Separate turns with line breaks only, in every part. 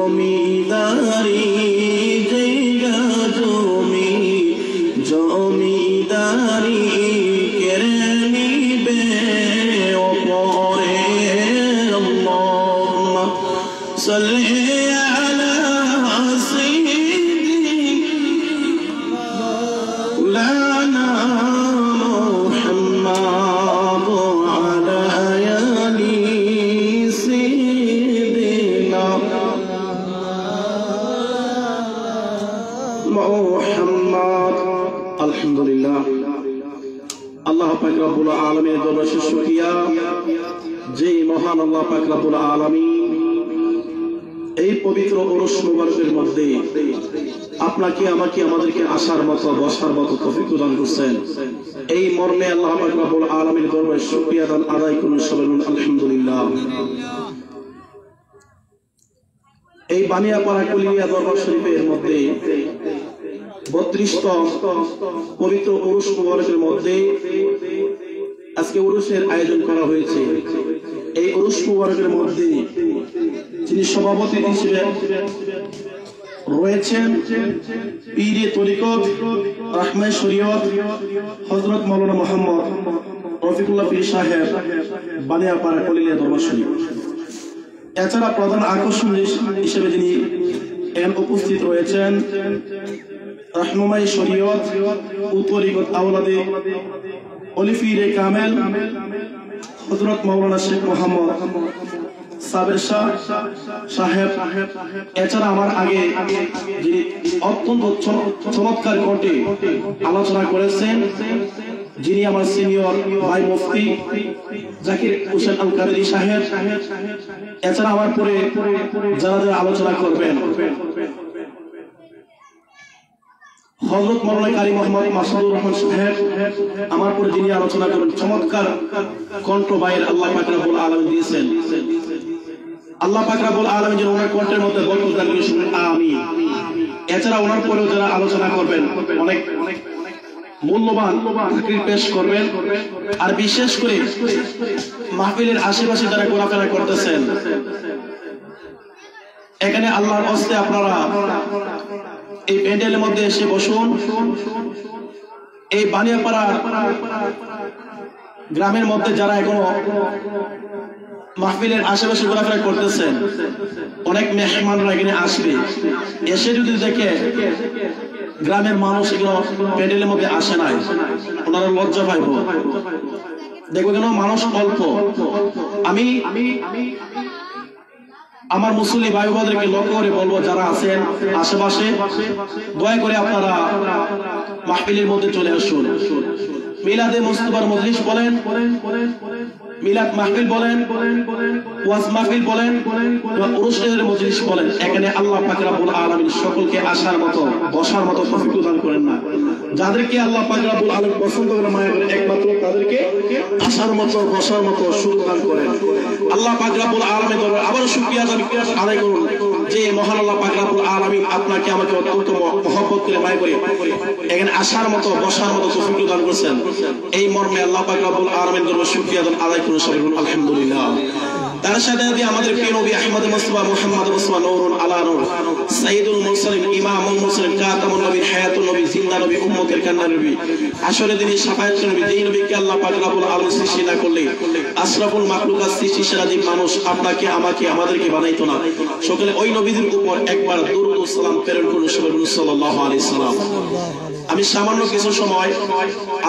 জমিদারি জায়গা জমি জমিদারি কেড়ে নিবে ওপরে আল্লাহুম্মা সাল্লি আলা সাইয়্যিদিনা মুহাম্মাদ ওয়া আলা আলি সাইয়্যিদিনা মুহাম্মাদ। আলহামদুলিল্লাহ, আল্লাহ পাক রব্বুল আলামিনের দরবারে শুকরিয়া যে মহান আল্লাহ পাক রব্বুল আলামিন এই পবিত্র ওরস মুবারকের মধ্যে আপনাকে আমাকে আমাদেরকে আসার মতো বসার মতো তৌফিক দান করছেন। এই মর্মে আল্লাহ পাক রব্বুল আলামিনের দরবারে শুকরিয়া দান আদায় করুন সবাই আলহামদুলিল্লাহ। এই বানিয়াপাড়া কুলিয়া দরবার শরীফের মধ্যে 32তম পবিত্র ওরস মুবারকের মধ্যে আজকে ওরসের আয়োজন করা হয়েছে। এই ওরস মুবারকের মধ্যে যিনি সভাপতি হিসেবে রয়েছেন পীরে তরিকত রাহমায়ে শরীয়ত হযরত মাওলানা মুহাম্মদ রফিকুল্লাহ পীর সাহেব বানিয়াপাড়া কুলিয়া দরবার শরীফ। এছাড়া প্রধান আকর্ষণ হিসেবে যিনি এখানে উপস্থিত রয়েছেন রাহনুমায়ে শরীয়ত ও তরিকত আওলাদে ওলি পীরে কামেল হযরত মাওলানা শেখ মোহাম্মদ সাবের শাহ সাহেব। এছাড়া আমার আগে যিনি অত্যন্ত চমৎকার কণ্ঠে আলোচনা করেছেন যিনি আমার সিনিয়র ভাই মুফতি জাকির হোসেন আল কাদেরী সাহেব। এছাড়া আমার পরে যারা যারা আলোচনা করবেন হযরত মাওলানা কারি মোহাম্মদ মাসুদুর রহমান সাহেব, আমার পরে যিনি আলোচনা করবেন চমৎকার কণ্ঠ বাইর আল্লাহ পাক রব্বুল আলামিন দিয়েছেন। আল্লাহ পাক রব্বুল আলামিন যেন ওনার কণ্ঠের মধ্যে বরকত দান করেন শুনুন আমিন। এছাড়া ওনার পরেও যারা আলোচনা করবেন অনেক মূল্যবান তাকরীর পেশ করবেন। আর বিশেষ করে মাহফিলের আশেপাশে যারা ঘোরাফেরা করতেছেন এখানে আল্লাহর ওয়াস্তে আপনারা এই প্যান্ডেলের মধ্যে এসে বসুন। এই বানিয়াপাড়া গ্রামের মধ্যে যারা এখনো মাহফিলের আশেপাশে ঘোরাফেরা করতেছেন অনেক মেহমানরা এখানে আসবে, এসে যদি দেখে গ্রামের মানুষ এগুলো প্যান্ডেলের মধ্যে আসে নাই ওনারা লজ্জা পাইব। দেখবো কেন মানুষ অল্প। আমি আমার মুসল্লি ভাই বোনদেরকে লক্ষ্য করে বলবো যারা আছেন আশেপাশে দয়া করে আপনারা মাহফিলের মধ্যে চলে আসুন। মিলাদে মুস্তাফার মজলিস বলেন, মিলাদ মাহফিল বলেন, ওয়াজ মাহফিল বলেন, উরুসের মজলিস বলেন, এখানে আল্লাহ পাক রব্বুল আলামিন সকলকে আসার মতো বসার মতো তৌফিক দান করেন না। যাদেরকে আল্লাহ পাক রব্বুল আলামিন পছন্দ করে মায়া করে একমাত্র তাদেরকে আসার মতো বসার মতো সুযোগ দান করেন। আল্লাহ পাক রব্বুল আলামিন আবার শুকরিয়া আদায় করুন যে মহান আল্লাহ পাক রব্বুল আলামিন আপনাকে আমাকে অত্যন্ত মহব্বত করে মায়া করে এখানে আসার মতো বসার মতো তৌফিক দান করেছেন। এই মর্মে আল্লাহ পাক রব্বুল আলামিন দরবারে শুকরিয়া আদায় করুন সবাই আলহামদুলিল্লাহ। তার সাথে আমাদের প্রিয় নবী আহমদ মুস্তাফা মুহাম্মদ মুস্তাফা নূরুন আলা নূর সাইয়্যিদুল মুরসালিন ইমামুল মুরসালিন খাতামুন নবী হায়াতুন নবী জিন্দা নবী উম্মতের কান্না নবী আসরে দিনের শাফায়াত নবী যেই নবীকে আল্লাহ পাক রব্বুল আলামিন সৃষ্টি না করলে আশরাফুল মাখলুকাত সৃষ্টি সারাদিন মানুষ আপনাকে আমাকে আমাদেরকে বানাইতো না। সকলে ওই নবীদের উপর একবার দরুদ ও সালাম প্রেরণ করুন সাল্লাল্লাহু আলাইহি সাল্লাম। আমি সামান্য কিছু সময়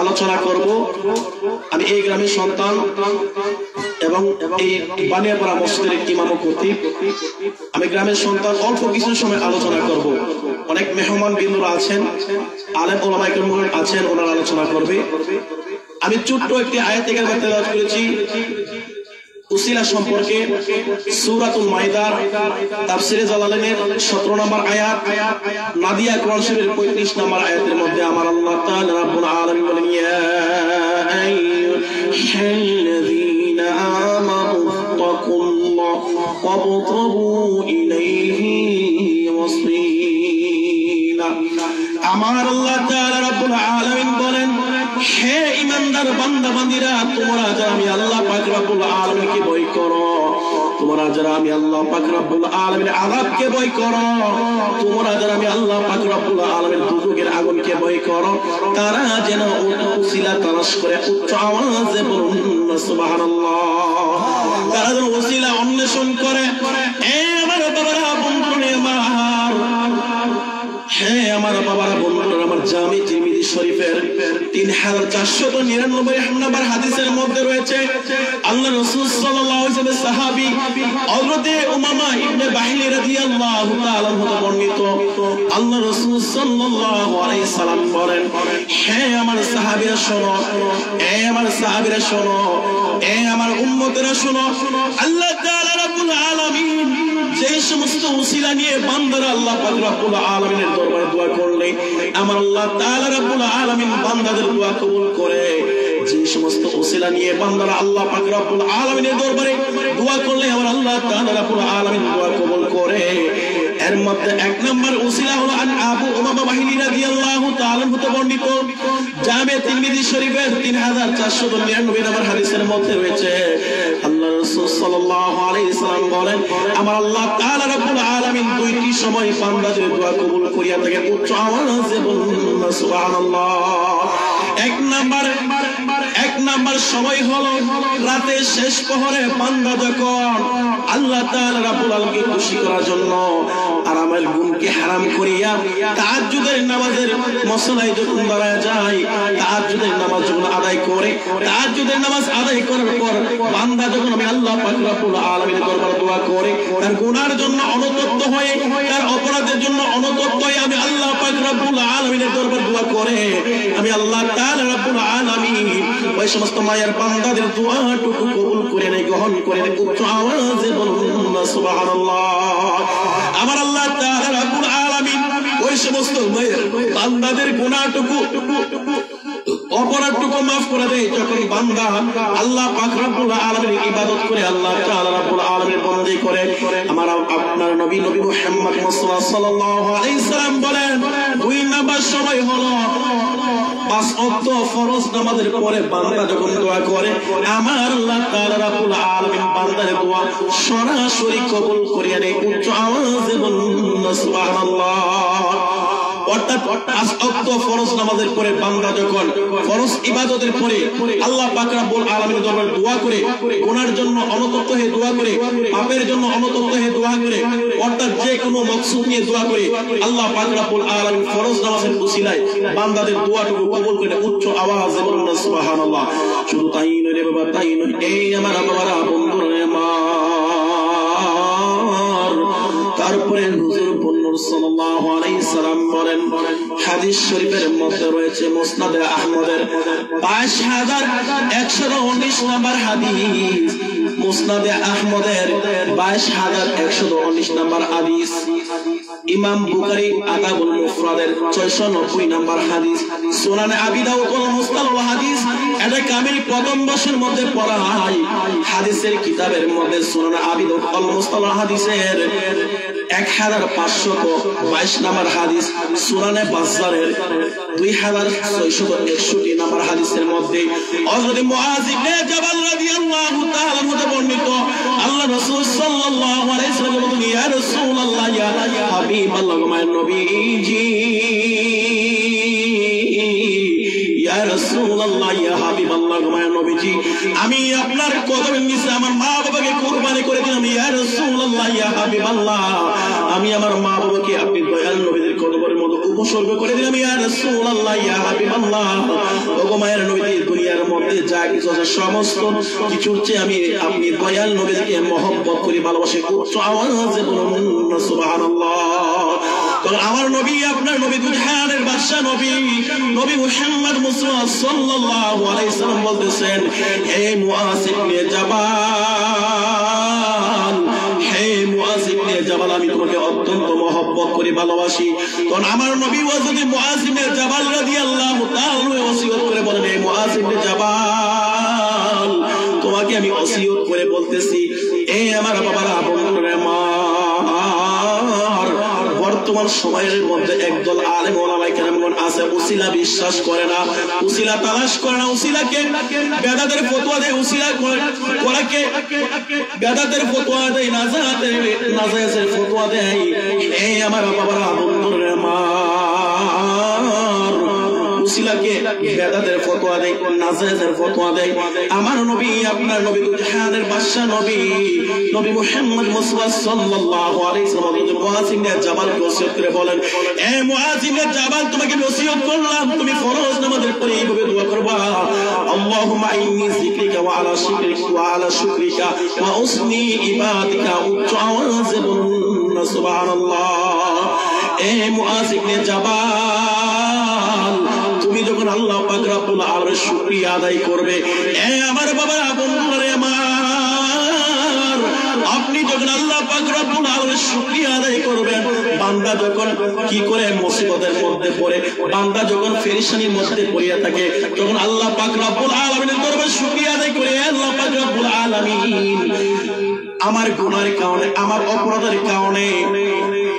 আলোচনা করব। আমি এই গ্রামের সন্তান এবং এই বানিয়াপাড়া মসজিদের ইমাম ও খতিব। আমি গ্রামের সন্তান, অল্প কিছু সময় আলোচনা করব। অনেক মেহমান বিন্দুরা আছেন, আলেম ওলামায়ে কেরাম আছেন, ওনারা আলোচনা করবে। আমি ছোট্ট একটি আয়াত কারিমা তেলাওয়াত করেছি উসিলা সম্পর্কে। সূরাতুল মাইদার তাফসীরে জালালাইনের 17 নম্বর আয়াত, নাদিয়া কোরআন শরীফের 35 নম্বর আয়াতের মধ্যে আমার আল্লাহ তাআলা রাব্বুল আলামিন বলেন ইয়া আইয়ুহাল্লাযীনা আমানু তাকুল্লাহ ওয়াবতাগু ইলাইহি ওয়াসীলা। আমার আল্লাহ তাআলা রাব্বুল আলামিন বলেন হে ঈমানদার বান্দা বান্দীরা, তোমরা যারা আমি আল্লাহ পাক রব্বুল আলামিনকে ভয় করো তোমরা যারা আমি আল্লাহ পাক রব্বুল আলামিনের আযাবকে ভয় করো, তোমরা যারা আমি আল্লাহ পাক রব্বুল আলামিনের দুজকের আগুনকে ভয় করো, তারা যেন ওসিলা তালাশ করে উচ্চ আওয়াজে বলুন সুবহানাল্লাহ। তারা যেন ওসিলা অন্বেষণ করে। আমার বাবারা, বন্ধুরা আমার, হ্যাঁ আমার বাবারা, বন্ধুরা আমার, জামি তিরমিজি শরীফের 3499 নম্বর হাদিসের মধ্যে রয়েছে আল্লাহ রাসূল সাল্লাল্লাহু আলাইহি ওয়াসাল্লাম সাহাবী হযরতে উমামা ইবনে বাহিল রাদিয়াল্লাহু তাআলা হতে বর্ণিত, আল্লাহ রাসূল সাল্লাল্লাহু আলাইহি সাল্লাম বলেন, হে আমার সাহাবীরা শোনো, হে আমার সাহাবীরা শোনো, হে আমার উম্মতেরা শোনো, আল্লাহ তাআলা রাব্বুল আলামিন যে সমস্ত ওসিলা নিয়ে বান্দারা আল্লাহ পাক রব্বুল আলামিনের দরবারে দোয়া করলে আমার আল্লাহ তাআলা রাব্বুল আলামিন বান্দাদের দোয়া কবুল করে। যে সমস্ত ওসিলা নিয়ে বান্দারা আল্লাহ পাক রব্বুল আলামিনের দরবারে দোয়া করলে আমার আল্লাহ তাআলা রাব্বুল আলামিন দোয়া কবুল করে। এর মধ্যে এক নম্বর ওসিলা হলো আন আবু উমামা বাহিনী রাদিয়াল্লাহু তাআলা হতে বর্ণিত জামে তিরমিজি শরীফের 3499 নম্বর হাদিসের মধ্যে রয়েছে আল্লাহ রাসূল সাল্লাল্লাহু আলাইহি সাল্লাম বলেন, আমার আল্লাহ তাআলা রাব্বুল আলামিন দুইটি সময় বান্দাদের দোয়া কবুল করিয়া থাকে। উচ্চ আওয়াজে বলুন সুবহানাল্লাহ। এক নাম্বার সময় হলো রাতে শেষ প্রহরে বান্দা যখন আল্লাহ তাআলা রাব্বুল আলামিনকে খুশি করার জন্য আরামের গুণকে হারাম করিয়া তাহাজ্জুদের নামাজের মসলায় যখন দাঁড়ায় যায়, তাহাজ্জুদের নামাজ যখন আদায় করে, তাহাজ্জুদের নামাজ আদায় করার পর বান্দা যখন আমি আল্লাহ পাক রব্বুল আলামিনের দরবারে দোয়া করে, তার গুনার জন্য অনুতপ্ত হয়ে, তার অপরাধের জন্য অনুতপ্ত হয়ে আমি আল্লাহ পাক রব্বুল আলামিনের দরবারে দোয়া করে, আমি আল্লাহ তাআলা রাব্বুল আলামিন ওই সমস্ত মায়ের বান্দাদের দোয়াটুকু কবুল করে নেয়, গ্রহণ করে নেয়। উচ্চ আওয়াজে বলুন সুবহানাল্লাহ। আমার আল্লাহ তাআলা রাব্বুল আলামিন ওই সমস্ত মায়ের বান্দাদের গুনাহটুকু, অপরাধটুকু মাফ করে দেয় যখন বান্দা আল্লাহ পাক রব্বুল আলামিনের ইবাদত করে, আল্লাহ তাআলা রাব্বুল আলামিনের বন্দেগি করে। আমার আপনার নবী মুহাম্মদ মুস্তাফা সাল্লাল্লাহু আলাইহি সাল্লাম বলেন, দুই নাম্বার সময় হলো 5 ওয়াক্ত ফরজ নামাজের পরে বান্দা যখন দোয়া করে, আমার আল্লাহ তাআলা রাব্বুল আলামিন বান্দার দোয়া সরাসরি কবুল করিয়া নেয়। উচ্চ আওয়াজে বলুন সুবহানাল্লাহ। অর্থাৎ 5 ওয়াক্ত ফরজ নামাজের পরে বান্দা যখন ফরজ ইবাদতের পরে আল্লাহ পাক রব্বুল আলামিনের দরবারে দোয়া করে, গুনার জন্য অনুতপ্ত হয়ে দোয়া করে, পাপের জন্য অনুতপ্ত হয়ে দোয়া করে, অর্থাৎ যে কোনো মাকসুদ নিয়ে দোয়া করে, আল্লাহ পাক রব্বুল আলামিন ফরজ নামাজের উসিলায় বান্দাদের দোয়াটুকু কবুল করে। উচ্চ আওয়াজে বলুন সুবহানাল্লাহ। শুধু তাই নয় রে বাবা, তাই নয়, এই আমার বাবারা, বন্ধুরা আমার, তারপরে হুজুর সাল্লাল্লাহু আলাইহি সাল্লাম বলেন, হাদিস শরীফের মধ্যে রয়েছে মুসনাদে আহমদের 22119 নম্বর হাদিস, মুসনাদে আহমদের 22119 নম্বর হাদিস, ইমাম বুখারী আদাবুল মুফরাদের 690 নম্বর হাদিস, সুনানে আবি দাউদ ওয়াল মুসতালাহুল হাদিস, এটা কামিল প্রথম বর্ষের মধ্যে পড়া হয়। হাদিসের কিতাবের মধ্যে সুনানে আবি দাউদ ওয়াল মুসতালাহুল হাদিসের 1522 নম্বর হাদিস, সুনানে বাজ্জারের 2661 নম্বর হাদিসের মধ্যে হযরত মুআয ইবনে জাবাল রাদিয়াল্লাহু তাআলা হতে বর্ণিত, আল্লাহ রাসূল সাল্লাল্লাহু আলাইহি ওয়াসাল্লাম বলেন, ইয়া রাসূলুল্লাহ, ইয়া হাবিবাল্লাহ, মায়ের নবীজি, ইয়া রাসূলুল্লাহ, ইয়া হাবিবাল্লাহ, মায়ের নবীজি, আমি আপনার কদমের নিচে আমার মা বাবাকে কুরবানি করে দিলাম। ইয়া রাসূলুল্লাহ, ইয়া হাবিবাল্লাহ, আমি আমার মা বাবাকে আপনি দয়াল নবীদের কদমের মতো উপসর্গ করে দিলাম। ইয়া রাসূলুল্লাহ, ইয়া হাবিবাল্লাহ, ওগো মায়ের নবী, দুনিয়ার মধ্যে যা কিছু আছে সমস্ত কিছুর চেয়ে আমি আপনি দয়াল নবীকে মহব্বত করি, ভালোবাসি। উচ্চ আওয়াজে বলুন সুবহানাল্লাহ। কারণ আমার নবী, আপনার নবী, দুজাহানের বাদশা নবী, নবী মুহাম্মদ মুস্তাফা সাল্লাল্লাহু আলাইহি সাল্লাম বলতেছেন, হে মুআয ইবনে জাবাল, হে মুআয ইবনে জাবাল, আমি তোমাকে অত্যন্ত মহব্বত করি, ভালোবাসি। কারণ আমার নবী হযরত মুআয ইবনে জাবাল রাদিয়াল্লাহু তাআলা ওসিয়ত করে বলেন, হে মুআয ইবনে জাবাল, তোমাকে আমি ওসিয়ত করে বলতেছি, এ আমার বাবারা, বন্ধুরা আমার, বর্তমান সময়ের মধ্যে একদল আলেম ওলামায়ে কেরামগণ আছে উসিলা বিশ্বাস করে না, উসিলা তালাশ করে না, উসিলাকে বেদাতের ফতোয়া দেয়, উসিলা করাকে বেদাতের ফতোয়া দেয়, নাজায়েজের ফতোয়া দেয়। এই আমার বাবারা বন্ধুরা আমার, উসিলাকে বেদাতের ফতোয়া দেয়, নাজায়েজের ফতোয়া দেয়। আমার নবী, আপনার নবী, জাহানের বাদশা নবী, নবী মুহাম্মদ মুস্তাফা সাল্লাল্লাহু আলাইহি ওয়াসাল্লাম মুআয ইবনে জাবালকে ওসিয়ত করে বলেন, এ মুআয ইবনে জাবাল, তোমাকে ওসিয়ত করলাম তুমি ফরজ নামাজের পরে এইভাবে দোয়া করবা, আল্লাহুম্মা ইন্নী যিকরিকা ওয়া আলা শিকরিকা ওয়া আলা শুকরিকা ওয়া উসনি ইবাদিকা, উচ্চ আওয়াজে বলুন সুবহানাল্লাহ। এ মুআয ইবনে জাবাল, তুমি যখন আল্লাহ পাক রব্বুল আলামিনের শুকরিয়া আদায় করবে, এ আমার বাবা বন্ধুরা আমার, আপনি যখন আল্লাহ পাক রব্বুল আলামিনের শুকরিয়া আদায় করবেন, বান্দা যখন কি করে মুসিবতের মধ্যে পড়ে, বান্দা যখন পেরেশানির মধ্যে পড়িয়া থাকে, তখন আল্লাহ পাক রব্বুল আলামিনের দরবারে শুকরিয়া আদায় করে, আল্লাহ পাক রব্বুল আলামিন আমার গুনাহের কারণে, আমার অপরাধের কারণে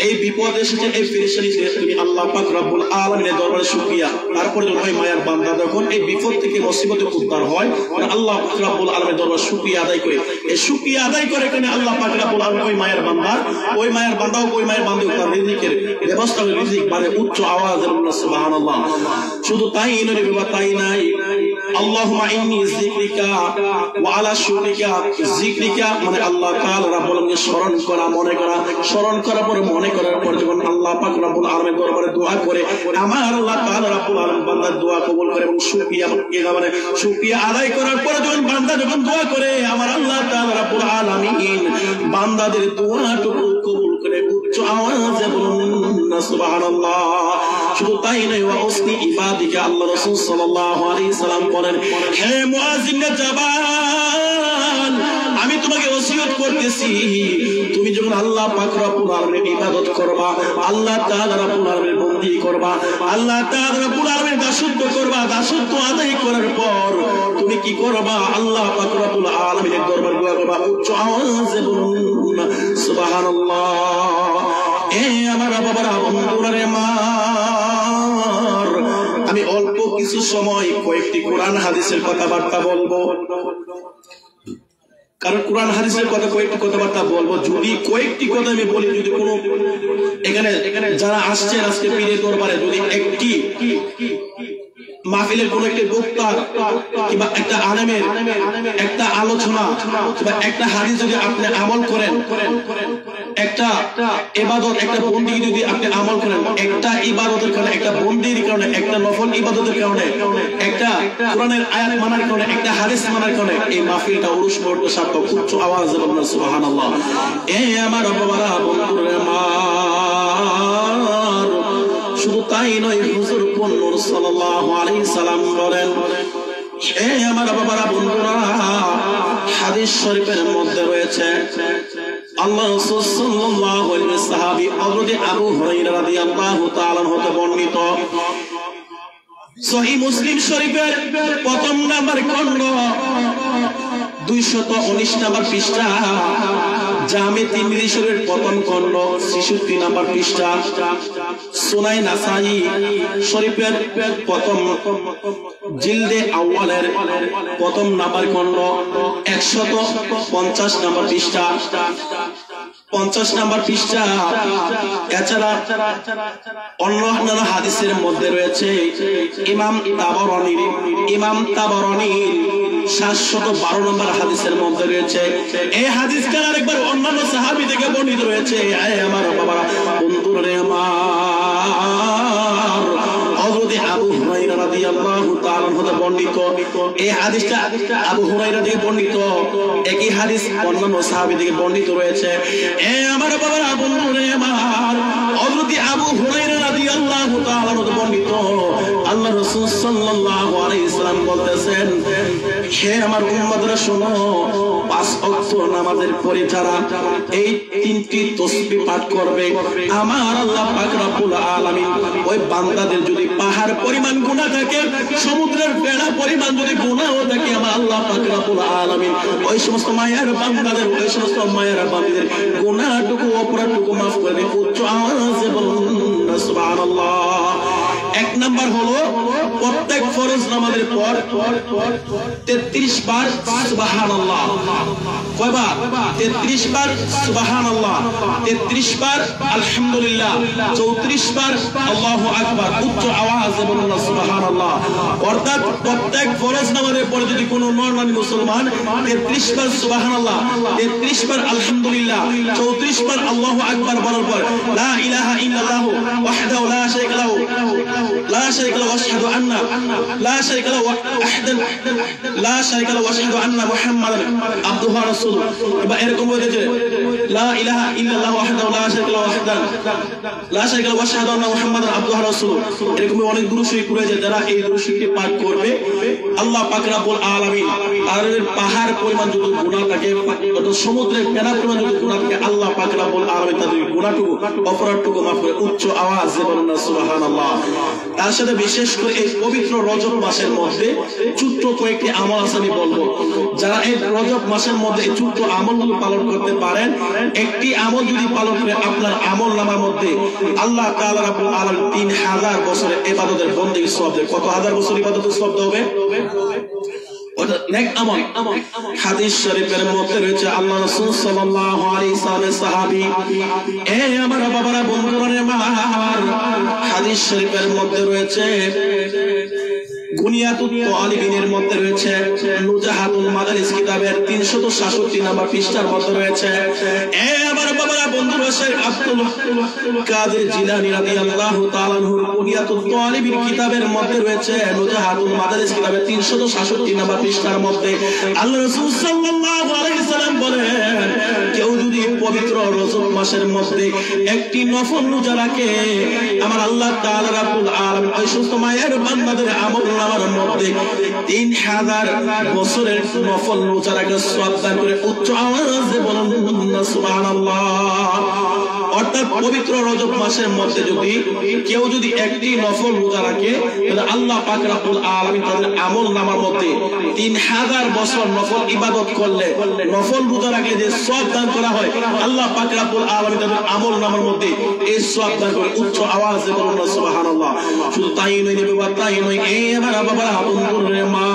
এই বিপদ এসেছে, এই পেরেশানি থেকে তুমি আল্লাহ পাক রব্বুল আলামিনের দরবারে শুকরিয়া। তারপরে ওই মায়ার বান্দা যখন এই বিপদ থেকে মুসিবতে উদ্ধার হয়, আল্লাহ পাক রব্বুল আলামিনের দরবারে শুকরিয়া আদায় করে, এই শুকরিয়া আদায় করে কেন আল্লাহ পাক রব্বুল আলামিন ওই মায়ের বান্দা, ওই মায়ের বান্দাও, ওই মায়ের বান্দা তার রিজিকের ব্যবস্থা করে, রিজিক মানে উচ্চ আওয়াজে বলুন সুবহানাল্লাহ। শুধু তাই নয় বাবা, তাই নাই, আল্লাহুম্মা ইন্নী যিকরিকা ওয়া আলা শুকরিকা, যিকরিকা মানে আল্লাহ তাআলা রাব্বুল আলামিনকে স্মরণ করা, মনে করা, স্মরণ করার পরে মনে করার পর যখন আল্লাহ পাক রব্বুল আলামিনের দরবারে দোয়া করে, আমার আল্লাহ তাআলা রাব্বুল আলামিন বান্দার দোয়া কবুল করে এবং শুকরিয়া মানে শুকরিয়া আদায় করার পর যখন বান্দা যখন দোয়া করে, আমার আল্লাহ তাআলা রাব্বুল আলামিন বান্দাদের দোয়াটুকু কবুল করে উচ্চ আওয়াজে বলুন না সুবহানাল্লাহ। শুধু তাই নয়, ওয়া উসনি ইবাদিকা, আল্লাহ রাসূল সাল্লাল্লাহু আলাইহি সাল্লাম বলেন, হে মুআয ইবনে জাবাল, আমি তোমাকে ওসিয়ত করতেছি, তুমি যখন আল্লাহ পাক রব্বুল আলামিনের ইবাদত করবা, আল্লাহ তাআলা রাব্বুল আলামিনের বندگی করবা, আল্লাহ তাআলা রাব্বুল আলামিনের দাসত্ব করবা, দাসত্ব আদায় করার পর তুমি কি করবা, আল্লাহ পাক রব্বুল আলামিনের দরবারে দোয়া করবা, উচ্চ আওয়াজে বলুন সুবহানাল্লাহ। এ আমার বাবারা বন্ধুরা আমার, আমি অল্প কিছু সময় কয়েকটি কোরআন হাদিসের কথাবার্তা বলবো, কারণ কোরআন হাদিসের কথা কয়েকটি কথাবার্তা বলবো। যদি কয়েকটি কথা আমি বলি, যদি কোনো এখানে যারা আসছেন আজকে পীরের দরবারে, যদি একটি মাহফিলের কোন একটি বক্তা কিংবা একটা আলেমের একটা আলোচনা কিংবা একটা হাদিস যদি আপনি আমল করেন, একটা ইবাদত, একটা বন্দেগী যদি আপনি আমল করেন, একটা ইবাদতের কারণে, একটা বন্দেগীর কারণে, একটা নফল ইবাদতের কারণে, একটা কোরআনের আয়াত মানার কারণে, একটা হাদিস মানার কারণে এই মাহফিলটা উরুস মুহূর্ত সার্থক। উচ্চ আওয়াজে বলুন সুবহানাল্লাহ। এ আমার বাবারা বন্ধুরা আমার, শুধু তাই নয়, হুজুর নূর সাল্লাল্লাহু আলাইহি সাল্লাম বলেন, এ আমার বাবারা বন্ধুরা, হাদিস শরীফের মধ্যে রয়েছে আল্লাহ রাসূল সাল্লাল্লাহু আলাইহি সাহাবী হযরত আবু হুরায়রা রাদিয়াল্লাহু তাআলা হতে বর্ণিত, সহিহ মুসলিম শরীফের প্রথম নাম্বার খণ্ড 219 নাম্বার পৃষ্ঠা, জামে তিরমিজি শরীফের প্রথম খণ্ড 66 নাম্বার পৃষ্ঠা, সুনান নাসাই শরীফের প্রথম জিলদে আউয়ালের প্রথম নাম্বার খণ্ড 150 নাম্বার পৃষ্ঠা, 50 নাম্বার পৃষ্ঠা। এছাড়া অন্য হাদিসের মধ্যে রয়েছে ইমাম তাবরানীর 712 নম্বর হাদিসের মধ্যে রয়েছে। এই হাদিসটা আরেকবার অন্যান্য সাহাবী থেকে বর্ণিত রয়েছে। আমার বাবারা বন্ধুরা আমার, হযরত আবু হুরায়রা রাদিয়াল্লাহু তাআলা হতে বর্ণিত, এই হাদিসটা আবু হুরায়রা থেকে বর্ণিত, একই হাদিস অন্যান্য সাহাবী থেকে বর্ণিত রয়েছে। আমার বাবারা বন্ধুরা আমার, হযরত আবু হুরায়রা রাদিয়াল্লাহু তাআলা হতে বর্ণিত, আল্লাহ রাসূল সাল্লাল্লাহু আলাইহি ওয়াসাল্লাম বলতেছেন, হে আমার উম্মতরা শোনো, 5 ওয়াক্ত নামাজের পরে যারা এই 3টি তাসবিহ পাঠ করবে, আমার আল্লাহ পাক রব্বুল আলামিন ওই বান্দাদের যদি পাহাড় পরিমাণ গুনাহ থাকে, সমুদ্রের বেড়া পরিমাণ যদি গুনাহ থাকে, আমার আল্লাহ পাক রব্বুল আলামিন ওই সমস্ত মায়ের বান্দাদের, ওই সমস্ত মায়ের বান্দাদের গুনাহটুকু অপরাধটুকু মাফ করে দেন। উচ্চ আওয়াজে বলুন সুবহানাল্লাহ। 1 নাম্বার হলো প্রত্যেক ফরজ নামাজের পর 33 বার সুবহানাল্লাহ। কয়বার? 33 বার সুবহানাল্লাহ, 33 বার আলহামদুলিল্লাহ, 34 বার আল্লাহু আকবার। উচ্চ আওয়াজে বলুন সুবহানাল্লাহ। অর্থাৎ প্রত্যেক ফরজ নামাজের পর যদি কোনো নরমানি মুসলমান 33 বার সুবহানাল্লাহ, 33 বার আলহামদুলিল্লাহ, 34 বার আল্লাহু আকবার বলার পর লা ইলাহা ইল্লাল্লাহ ওয়াহদাহু লা শারীকা লাহু লা শারীকা লাহু আশহাদু আন্না লা শারীকা লাহু আহাদান লা শারীকা লাহু আশহাদু আন্না মুহাম্মাদান আবদুহু ওয়া রাসূলুহু, বা এরকম বলেছে লা ইলাহা ইল্লাল্লাহ ওয়াহদাহু লা শারীকা লাহু আহাদান লা শারীকা লাহু আশহাদু আন্না মুহাম্মাদান আবদুহু ওয়া রাসূলুহু। এরকম অনেক দুরূদ শরীফ রয়েছে, যারা এই দুরূদ শরীফ পাঠ করবে আল্লাহ পাক রব্বুল আলামিন আর পাহাড় পরিমাণ যত গুনাহ থাকে, তত সমুদ্রের ফেনা পরিমাণ যত গুনাহ থাকে, আল্লাহ পাক রব্বুল আলামিন তাদের গুনাহটুকু অপরাধটুকু মাফ করে। উচ্চ আওয়াজে বলুন সুবহানাল্লাহ। তার সাথে বিশেষ করে এই পবিত্র রজব মাসের মধ্যে ছোট্ট কয়েকটি আমল আছে আমি বলবো, যারা এই রজব মাসের মধ্যে এই ছোট্ট আমলগুলো পালন করতে পারেন, একটি আমল যদি পালন করে আপনার আমল নামার মধ্যে আল্লাহ তাআলা রাব্বুল আলামিন 3000 বছরের ইবাদতের বন্দেগীর সওয়াব দেবে। কত হাজার বছর ইবাদতের সওয়াব হবে? হাদিস শরীফের মধ্যে রয়েছে আল্লাহ রাসূল সাল্লাল্লাহু আলাইহি ওয়াসাল্লামের সাহাবী, এ আমার বাবারা বন্ধুরা আমার, হাদিস শরীফের মধ্যে রয়েছে গুনিয়াতুত তালিবিনের মধ্যে রয়েছে নুজাহাতুল মাদারিস কিতাবের 367 নম্বর পৃষ্ঠার মধ্যে রয়েছে, এ আমার বাবারা বন্ধুরা, শেখ আব্দুল কাদের জিলানী রাদিয়াল্লাহু তাআলা আনহুর গুনিয়াতুত তালিবিন কিতাবের মধ্যে রয়েছে নুজাহাতুল মাদারিস কিতাবের 367 নম্বর পৃষ্ঠার মধ্যে আল্লাহ রাসূল সাল্লাল্লাহু আলাইহি সাল্লাম বলেন, কেউ যদি পবিত্র রজব মাসের মধ্যে একটি নফল রোজা রাখে, আমার আল্লাহ তাআলা রাব্বুল আলামিন ওই সমস্ত মায়ের বান্দাদের আমল নামার মধ্যে 3000 বছরের নফল রোজা রাখার সওয়াব দান করে। উচ্চ আওয়াজে বলুন সুবহানাল্লাহ। অর্থাৎ পবিত্র রজব মাসের মধ্যে যদি কেউ যদি একটি নফল রোজা রাখে, তাহলে আল্লাহ পাক রব্বুল আলামিন তাদের আমল নামার মধ্যে 3000 বছর নফল ইবাদত করলে, নফল রোজা রাখলে যে সওয়াব দান করা হয়, আল্লাহ পাক রব্বুল আলামিন তাদের আমল নামার মধ্যে এই সওয়াব দান করে। উচ্চ আওয়াজে বলুন সুবহানাল্লাহ। শুধু তাই নয়, তাই নয়, এই আমার বাবা বন্ধুরে মা,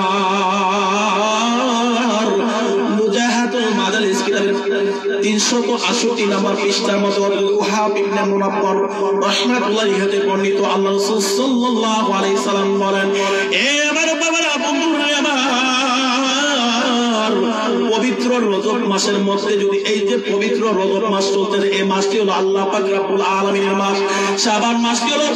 নুজাহাতুল মাদারিস কিতাবের 368 নম্বর পৃষ্ঠার মধ্যে ওয়াহাব ইবনে মুনাব্বর রাহমাতুল্লাহি আলাইহি বর্ণিত আল্লাহ রাসূল সাল্লাল্লাহু আলাইহি সাল্লাম বলেন, এ আমার বাবারা বন্ধুরা আমার, পবিত্র রজব মাসের মধ্যে যদি এই যে পবিত্র রজব মাস চলতেছে, এই মাসটি হলো আল্লাহ পাক রব্বুল আলামিনের মাস, শাবান মাসটি হলো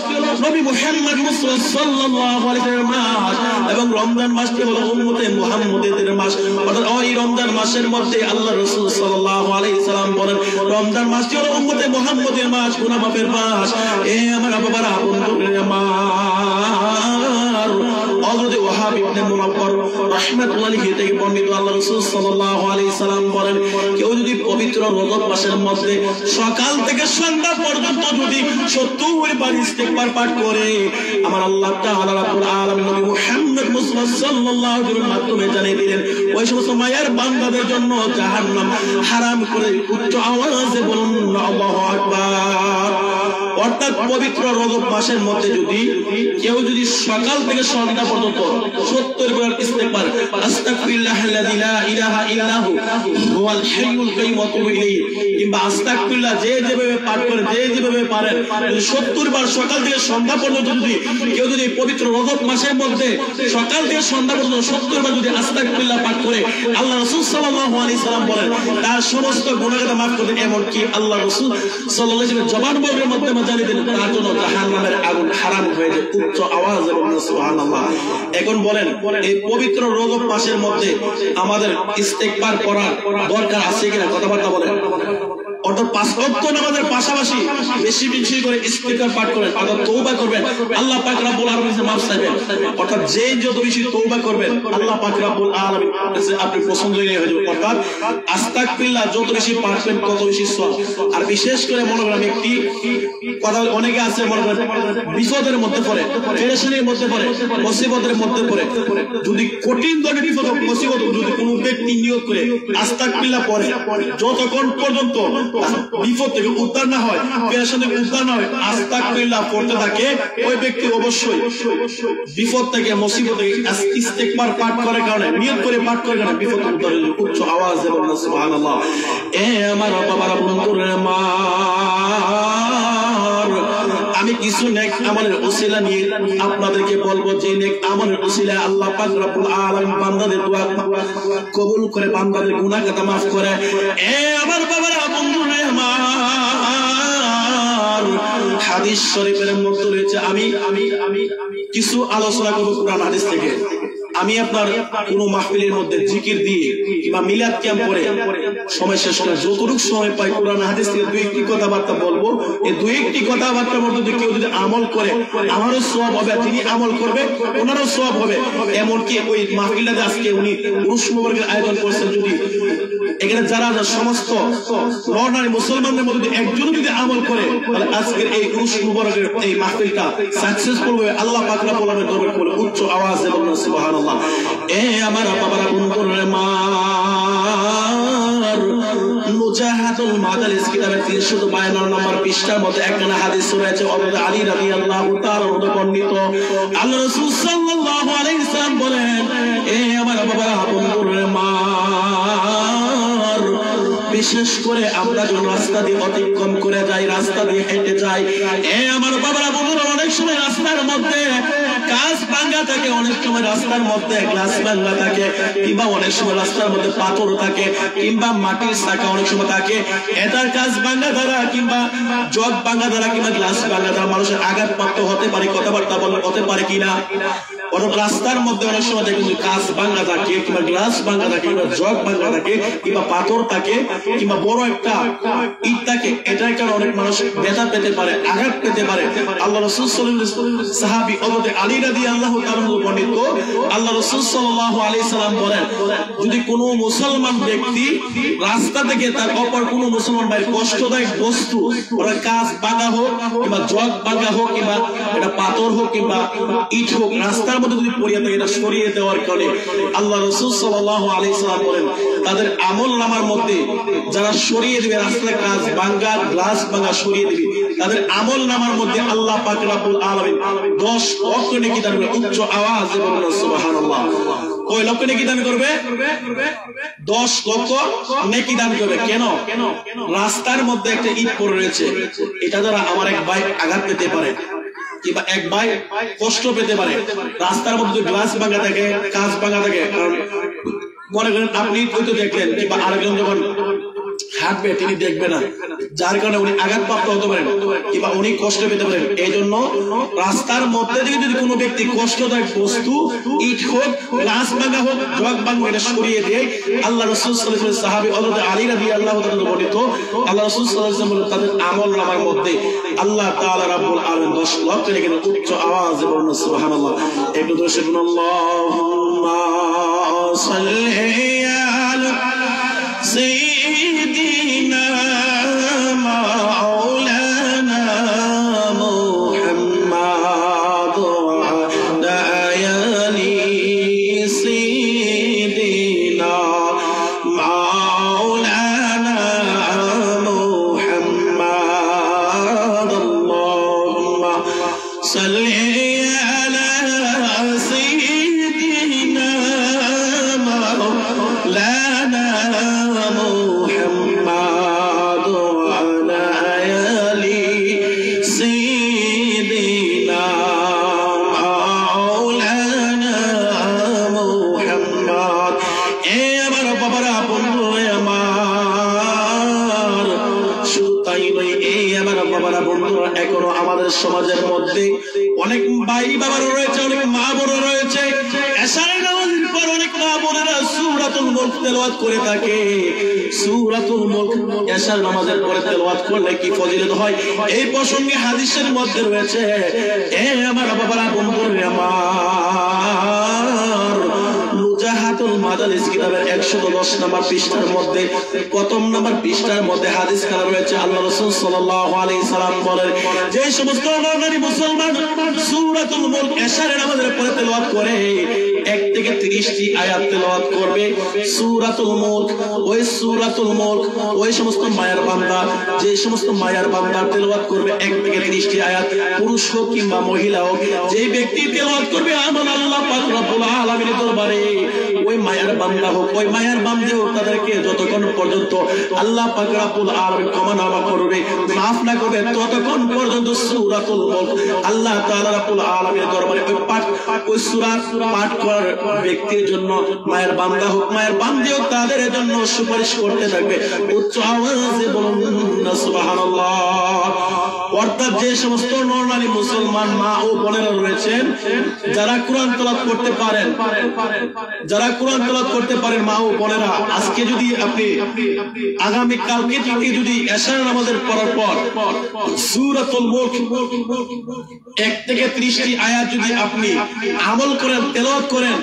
নবী মুহাম্মদ মুস্তাফা সাল্লাল্লাহু আলাইহি ওয়াসাল্লামের মাস, এবং রমজান মাসটি হলো উম্মতে মুহাম্মদীদের মাস। অর্থাৎ ওই রমজান মাসের মধ্যে আল্লাহ রাসূল সাল্লাল্লাহু আলাইহি সাল্লাম বলেন, রমজান মাসটি হলো উম্মতে মুহাম্মদের মাস, গুনাহ মাফের মাস। এ আমার বাবারা বন্ধুরা আমার, হযরত ওয়াহাব ইবনে মুনাব্বর রাহমাতুল্লাহি আলাইহি থেকে বর্ণিত আল্লাহ রাসূল সাল্লাল্লাহু আলাইহি সাল্লাম বলেন, কেউ যদি পবিত্র রজব মাসের মধ্যে সকাল থেকে সন্ধ্যা পর্যন্ত যদি 70 বার ইস্তিগফার পাঠ করে, আমার আল্লাহ তাআলা রাব্বুল আলামিন নবী মুহাম্মদ মুস্তাফা সাল্লাল্লাহু আলাইহি ওয়াসাল্লামের মাধ্যমে জানিয়ে দিলেন, ওই সমস্ত মায়ের বান্দাদের জন্য জাহান্নাম হারাম করে। উচ্চ আওয়াজে বলুন আল্লাহু আকবার। অর্থাৎ পবিত্র রজব মাসের মধ্যে যদি কেউ যদি সকাল থেকে সন্ধ্যা পর্যন্ত 70 বার ইস্তিগফার, আস্তাগফিরুল্লাহাল্লাযী লা ইলাহা ইল্লাহু হুয়াল হাইয়ুল কাইয়্যুম ওয়া আতুবু ইলাইহি, কিংবা আস্তাগফিরুল্লাহ যে যেভাবে পাঠ করে, যে যেভাবে পারেন 70 বার সকাল থেকে সন্ধ্যা পর্যন্ত যদি কেউ যদি পবিত্র রজব মাসের মধ্যে সকাল থেকে সন্ধ্যা পর্যন্ত 70 বার যদি আস্তাগফিরুল্লাহ পাঠ করে, আল্লাহ রাসূল সাল্লাল্লাহু আলাইহি সাল্লাম বলেন তার সমস্ত গুনাহকে মাফ করে দেন। এমনকি আল্লাহ রাসূল সাল্লাল্লাহু আলাইহি ওয়াসাল্লাম জবানবন্দের মাধ্যমে জানিয়ে দিলেন তার জন্য জাহান্নামের আগুন হারাম হয়ে যায়। উচ্চ আওয়াজে বলুন সুবহানাল্লাহ। এখন বলেন, এই পবিত্র রজব মাসের মধ্যে আমাদের ইস্তিগফার করার দরকার আছে কিনা? কথাবার্তা বলেন। অর্থাৎ 5 ওয়াক্ত নামাজের পাশাপাশি বেশি বেশি করে ইস্তিগফার পাঠ করেন, অর্থাৎ তওবা করবেন, আল্লাহ পাক রব্বুল আলামিন মাফ চাইবেন। অর্থাৎ যে যত বেশি তওবা করবেন আল্লাহ পাক রব্বুল আলামিন আপনি পছন্দ হয়ে যাবে। অর্থাৎ আস্তাগফিরুল্লাহ যত বেশি পারবেন তত বেশি সওয়াব। আর বিশেষ করে মনে করেন একটি কথা, অনেকে আছে মনে করেন বিপদের মধ্যে পড়ে, পেরেশানির মধ্যে পড়ে, মুসিবতের মধ্যে পড়ে, যদি কঠিন ধরনের বিপদ মুসিবত যদি কোনো ব্যক্তি নিয়ত করে আস্তাগফিরুল্লাহ পড়ে, যতক্ষণ পর্যন্ত বিপদ থেকে উদ্ধার না হয়, পেরেশানি থেকে উদ্ধার না হয়, আস্তাগফিরুল্লাহ পড়তে থাকে, ওই ব্যক্তি অবশ্যই বিপদ থেকে মুসিবত থেকে ইস্তিগফার পাঠ করার কারণে, নিয়ত করে পাঠ করার কারণে বিপদ উদ্ধার হয়ে উচ্চ আওয়াজে বলুন সুবহানাল্লাহ। এ আমার বাবারা বন্ধুরা মা, আমি কিছু নেক আমলের ওসিলা নিয়ে আপনাদেরকে বলবো, যে নেক আমলের ওসিলা আল্লাহ পাক রব্বুল আলামিন বান্দাদের দোয়া কবুল করে, বান্দাদের গুনাহ খাতা maaf করে। এ আমার বাবারা বন্ধুরা আমার, হাদিস শরীফের মধ্যে রয়েছে, আমি কিছু আলোচনা করব কোরআন হাদিস থেকে। আমি আপনার কোন মাহফিলের মধ্যে জিকির দিয়ে কিংবা মিলাদ ক্যাম্প করে সময় শেষ করে যতটুকু সময় পাই কোরআন হাদিস থেকে দুই একটি কথাবার্তা বলবো। এই দুই একটি কথাবার্তার মধ্যে কেউ যদি আমল করে আমারও সওয়াব হবে, তিনি আমল করবে ওনারও সওয়াব হবে। এমনকি ওই মাহফিলটাতে আজকে উনি উরুস মুবারকের আয়োজন করছেন, যদি এখানে যারা সমস্ত নরনারী মুসলমানদের মধ্যে একজন যদি আমল করে তাহলে আজকের এই উরুস মুবারকের এই মাহফিলটা সাকসেসফুল হবে। আল্লাহ পাক রব্বুল আলামিনের দরবারে বলে উচ্চ আওয়াজে বলুন সুবহানাল্লাহ। এ আমার বাবারা বন্ধুরা আমার, মুজাহাদুল মাদারিস কিতাবের 352 নম্বর পৃষ্ঠার মধ্যে একখানা হাদিস রয়েছে, হযরত আলী রাদিয়াল্লাহু তাআলা বর্ণিত। আল্লাহ রাসূল সাল্লাল্লাহু আলাইহি ওয়াসাল্লাম বলেন, এ আমার বাবারা বন্ধুরা আমার, বিশেষ করে আমরা যখন রাস্তা দিয়ে অতিক্রম করে যাই, রাস্তা দিয়ে হেঁটে যাই, এ আমার বাবারা বন্ধুরা, অনেক সময় রাস্তার মধ্যে কাঁচ ভাঙা থাকে, অনেক সময় রাস্তার মধ্যে গ্লাস ভাঙা থাকে, কিংবা অনেক সময় রাস্তার মধ্যে পাথর থাকে, কিংবা মাটির চাকা অনেক সময় থাকে। এটার কাঁচ ভাঙা দ্বারা কিংবা জগ ভাঙা দ্বারা কিংবা গ্লাস ভাঙা দ্বারা মানুষের আঘাতপ্রাপ্ত হতে পারে, কথাবার্তা হতে পারে কিনা। রাস্তার মধ্যে অনেক সময় দেখুন কাঁচ ভাঙা থাকে, কিংবা গ্লাস ভাঙা থাকে, কিংবা জগ ভাঙা থাকে, কিংবা পাথর থাকে, কিংবা বড় একটা ইট থাকে। এটার কারণে অনেক মানুষ ব্যথা পেতে পারে, আঘাত পেতে পারে। আল্লাহ রাসূল সাল্লাল্লাহু আলাইহি ওয়াসাল্লাম সাহাবী হযরত আলী রাদিয়াল্লাহু তাআলা বর্ণিত, আল্লাহ রাসূল সাল্লাল্লাহু আলাইহি সাল্লাম বলেন, যদি কোনো মুসলমান ব্যক্তি রাস্তা থেকে তার অপর কোনো মুসলমান ভাই কষ্টদায়ক বস্তু, ওরা কাঁচ ভাঙা হোক কিংবা জগ ভাঙা হোক কিংবা এটা পাথর হোক কিংবা ইট হোক, রাস্তার মধ্যে যদি পড়িয়ে থাকে, এটা সরিয়ে দেওয়ার কারণে আল্লাহ রাসূল সাল্লাল্লাহু আলাইহি সাল্লাম বলেন, তাদের আমলনামার মধ্যে যারা সরিয়ে দিবে, রাস্তার কাঁচ ভাঙা গ্লাস ভাঙা সরিয়ে দিবে, তাদের আমলনামার মধ্যে আল্লাহ পাক রব্বুল আলামিন 10 লক্ষ নেকি দান করবে। উচ্চ আওয়াজে বলুন সুবহানাল্লাহ। কয় লক্ষ নেকি দান করবে? 10 লক্ষ নেকি দান করবে। কেন? রাস্তার মধ্যে একটা ইট পড়ে রয়েছে, এটা দ্বারা আমার এক ভাই আঘাত পেতে পারে কিংবা এক ভাই কষ্ট পেতে পারে। রাস্তার মধ্যে গ্লাস ভাঙা থাকে, কাঁচ ভাঙা থাকে, কারণ মনে করেন আপনি হয়তো দেখলেন কিংবা আরেকজন যখন হাঁটবে তিনি দেখবে না, যার কারণে উনি আঘাতপ্রাপ্ত হতে পারেন কিংবা উনি কষ্ট পেতে পারেন। এই জন্য রাস্তার মধ্যে থেকে যদি কোনো ব্যক্তি কষ্টদায়ক বস্তু, ইট হোক, গ্লাস ভাঙা হোক, জগ ভাঙা, এটা সরিয়ে দিয়ে আল্লাহ রাসূল সাল্লাল্লাহু আলাইহি ওয়াসাল্লাম সাহাবী হযরত আলী রাদিয়াল্লাহু তাআলা বর্ণিত, আল্লাহ রাসূল সাল্লাল্লাহু আলাইহি ওয়াসাল্লাম তাদের আমলনামার মধ্যে আল্লাহ তাআলা রাব্বুল আলামিন 10 লক্ষ নেকি উচ্চ আওয়াজে বলুন সুবহানাল্লাহ। একটু দরুদ শরীফ আল্লাহুম্মা সাল্লি আলা সাইয়্যিদিনা মাওলানা মুহাম্মাদ ওয়া আলা আলি সাইয়্যিদিনা মাওলানা মুহাম্মাদ। আল্লাহুম্মা সাল্লি আলা সাইয়্যিদিনা মাওলানা মুহাম্মাদ ওয়া আলা আলি সাইয়্যিদিনা মাওলানা মুহাম্মাদ। এ আমার বাবারা বন্ধুরা আমার, শুধু তাই নয়, এই আমার বাবারা বন্ধুরা, এখনো আমাদের সমাজের মধ্যে অনেক ভাই বাবারা রয়েছে, অনেক মা বোন রয়েছে, এশারের নামাজের পর অনেক মা বোনেরা সূরাতুল মুলক তেলাওয়াত করে থাকে। সূরাতুল মুলক এশার নামাজের পরে তেলাওয়াত করলে কি ফজিলত হয়, এই প্রসঙ্গে হাদিসের মধ্যে রয়েছে। এ আমার বাবারা, বন্ধুরা আমার, নুজাহাতুল মাদালিস কিতাবের 110 নম্বর পৃষ্ঠার মধ্যে প্রথম নম্বর পৃষ্ঠার মধ্যে হাদিস খানা রয়েছে। আল্লাহ রাসূল সাল্লাল্লাহু আলাইহি সাল্লাম বলেন, যে সমস্ত নরনারী মুসলমান সূরাতুল মুলক এশারের নামাজের পরে তেলাওয়াত করে 1 থেকে 30টি আয়াত তেলাওয়াত করবে সূরাতুল মুলক, ওই সূরাতুল মুলক ওই সমস্ত মায়ের বান্দা, যে সমস্ত মায়ের বান্দা তেলাওয়াত করবে 1 থেকে 30টি আয়াত, পুরুষ হোক কিংবা মহিলা হোক, যে ব্যক্তি তেলাওয়াত করবে আমার আল্লাহ পাক রব্বুল আলামিনের দরবারে, ওই মায়ের বান্দা হোক ওই মায়ের বান্দা হোক, তাদেরকে যতক্ষণ পর্যন্ত আল্লাহ পাক রব্বুল আলামিন ক্ষমা না করবে, মাফ না করবে, ততক্ষণ পর্যন্ত সূরাতুল মুলক আল্লাহ তাআলা রব্বুল আলামিনের দরবারে ওই সূরা পাঠ করার ব্যক্তির জন্য, মায়ের বান্দা হোক মায়ের বান্দী হোক, তাদের জন্য সুপারিশ করতে থাকবে। উচ্চ আওয়াজে বলুন না সুবহানাল্লাহ। অর্থাৎ যে সমস্ত নরনারী মুসলমান মা ও বোনেরা রয়েছেন, যারা কোরআন তেলাওয়াত করতে পারেন, যারা কোরআন তেলাওয়াত করতে পারেন মা ও বোনেরা, আজকে যদি আপনি আগামী কালকে থেকে যদি এশার নামাজের পড়ার পর সূরাতুল মুলক 1 থেকে 30টি আয়াত যদি আপনি আমল করেন, তেলাওয়াত করেন,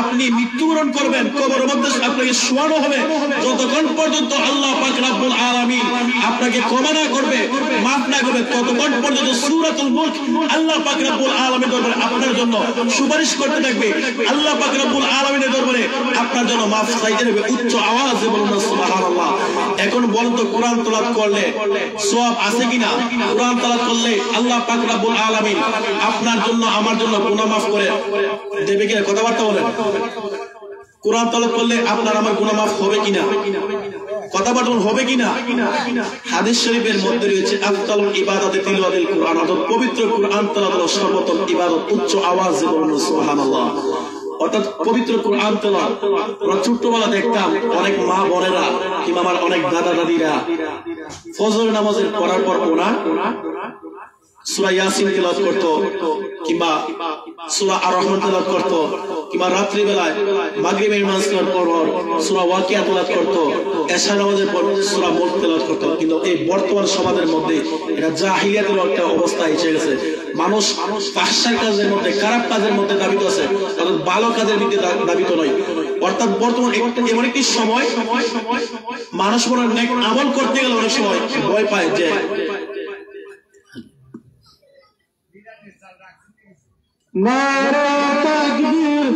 আপনি মৃত্যুবরণ করবেন, কবরের মধ্যে আপনাকে শোয়ানো হবে, যতক্ষণ পর্যন্ত আল্লাহ পাক রব্বুল আলামিন আপনাকে ক্ষমা না করবে, মাফ না করবে, ততক্ষণ পর্যন্ত সূরাতুল মুলক আল্লাহ পাক রব্বুল আলামিনের দরবারে আপনার জন্য সুপারিশ করতে থাকবে। আল্লাহ পাক রব্বুল আলামিনের দরবারে আপনার জন্য মাফ চাইতে থাকবে। উচ্চ আওয়াজে বলুন সুবহানাল্লাহ। এখন বলুন তো, কোরআন তেলাওয়াত করলে সওয়াব আছে কিনা? কোরআন তেলাওয়াত করলে আল্লাহ পাক রব্বুল আলামিন আপনার জন্য আমার জন্য গুনাহ মাফ করে দেবে কিনা? কথাবার্তা বলেন। কোরআন তেলাওয়াত করলে আপনার আমার গুনাহ মাফ হবে কিনা? কথাবার্তা হবে কিনা? হাদিস শরীফের মধ্যে রয়েছে আফদালুল ইবাদাতি তিলাওয়াতুল কুরআন, অর্থাৎ পবিত্র কুরআন তেলাওয়াত হলো সর্বোত্তম ইবাদত। উচ্চ আওয়াজে বলুন সুবহানাল্লাহ। অর্থাৎ পবিত্র কুরআন তেলাওয়াত আমরা ছোট্টবেলা দেখতাম অনেক মা বোনেরা কিংবা আমার অনেক দাদা দাদিরা ফজর নামাজের পড়ার পর ওরা সূরা ইয়াসিন তেলাওয়াত করত, কিংবা সূরা আর রহমান তেলাওয়াত করত, কিংবা রাত্রি বেলায় মাগরিবের নামাজ পড়ার পর সূরা ওয়াকিয়া তেলাওয়াত করত, এশা নামাজের পর সূরা মুলক তেলাওয়াত করত। কিন্তু এই বর্তমান সমাজের মধ্যে এটা জাহিলিয়াতের একটা অবস্থা এসে গেছে। মানুষ ফাহশা কাজের মধ্যে, খারাপ কাজের মধ্যে দাবিত আছে, অর্থাৎ ভালো কাজের মধ্যে দাবিত নয়। অর্থাৎ বর্তমান এমন একটি সময় মানুষ মনে নেক আমল করতে গেলে অনেক সময় ভয় পায় যে নারে তাকবীর